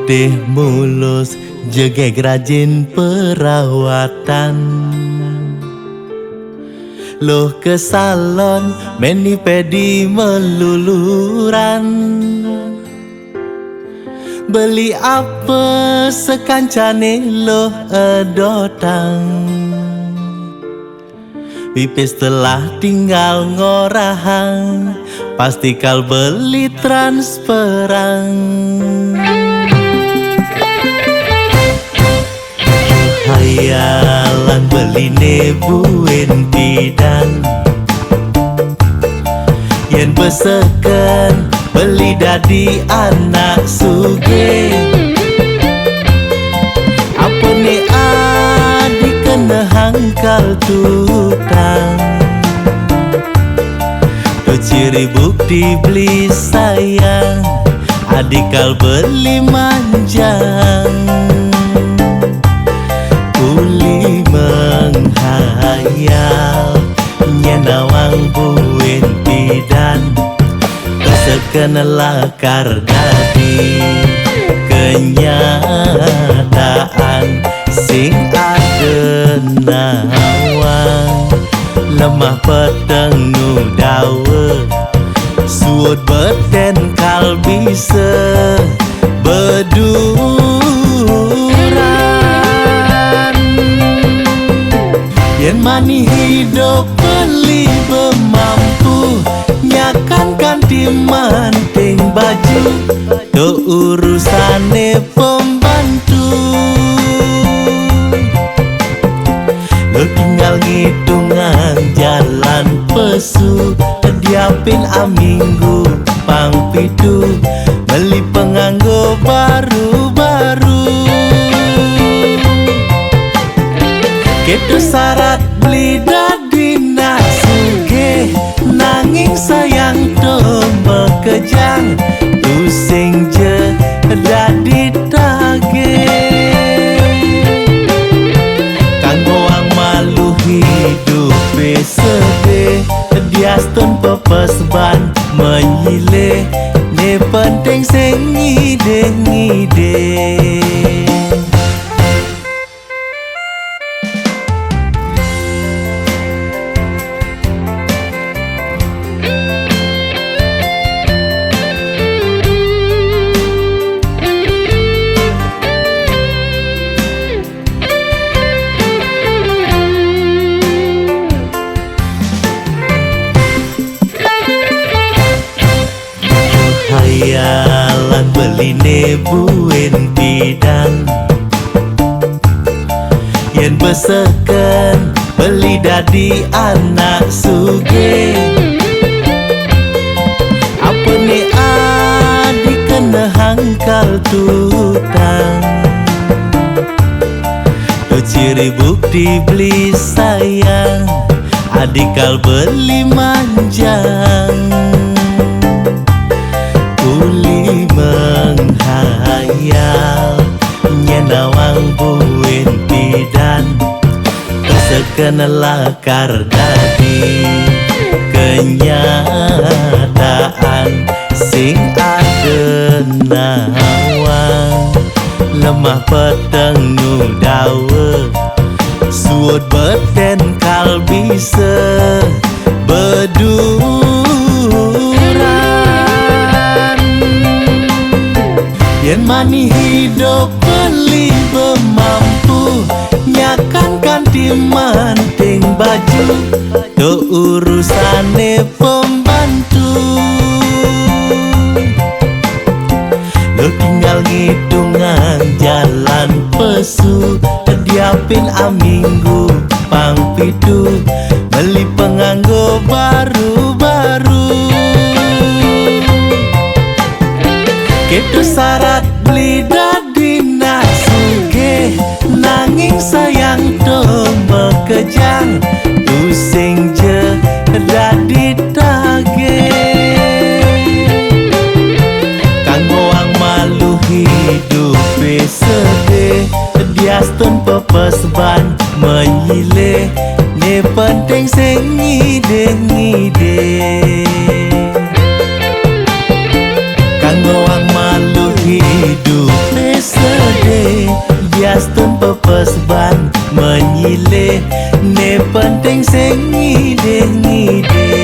putih mulus, jegeg rajin perawatan. Loh ke salon, mani pedi meluluran. Beli apa sekancane loh edotang. Pipis telah tinggal ngorahang, pasti kal beli transferan. Hayalan beli nebuin bidan, yen beseken beli dadi anak suge. Apa nih adik kena hangkal tutang, do ciri bukti beli sayang, adik kal beli manjang. Uli menghayal nyenawang buin bidan, keseken lakar dadi kenyataan. Sing adenawang lemah peteng nu dawe, suut beten kal bisa beduran. Yen mani hidup beli bemampu, nyakan kanti manting baju, do urusane pembantu. Lo tinggal ngitungan jalan pesu, diapin aminggu pang pitu, beli penganggo baru-baru. Ketu syarat beli dadi nasuge, nanging sayang domba kejang, pusing je dadi tage. Kanggo ang malu hidup sedih, diastun pepes ban menyile, ne penting sing ngide-ngide. Hayalan beli nebuin bidan, yen beseken beli dadi anak suge. Apa nih adik kena hangkal tutang, do ciri bukti beli sayang, adik kal beli manjang. Uli menghayal nyenawang buin bidan, keseken lakar dadi kenyataan. Sing adenawang lemah peteng nu dawe, suut beten kal bisa beduran. Yen mani hidup beli bemampu, nyakan kanti manting baju, do urusane pembantu. Lo tinggal ngitungan jalan pesu, diapin aminggu pang pitu, beli penganggo baru-baru. Ketu syarat beli dadi nasuge, nanging sayang domba kejang, pusing je dadi tage. Kanggo ang malu hidup sedih, diastun pepes ban menyile, ne penting sing ngide-ngide. Kanggo ang malu hidup penting sing ngide-ngide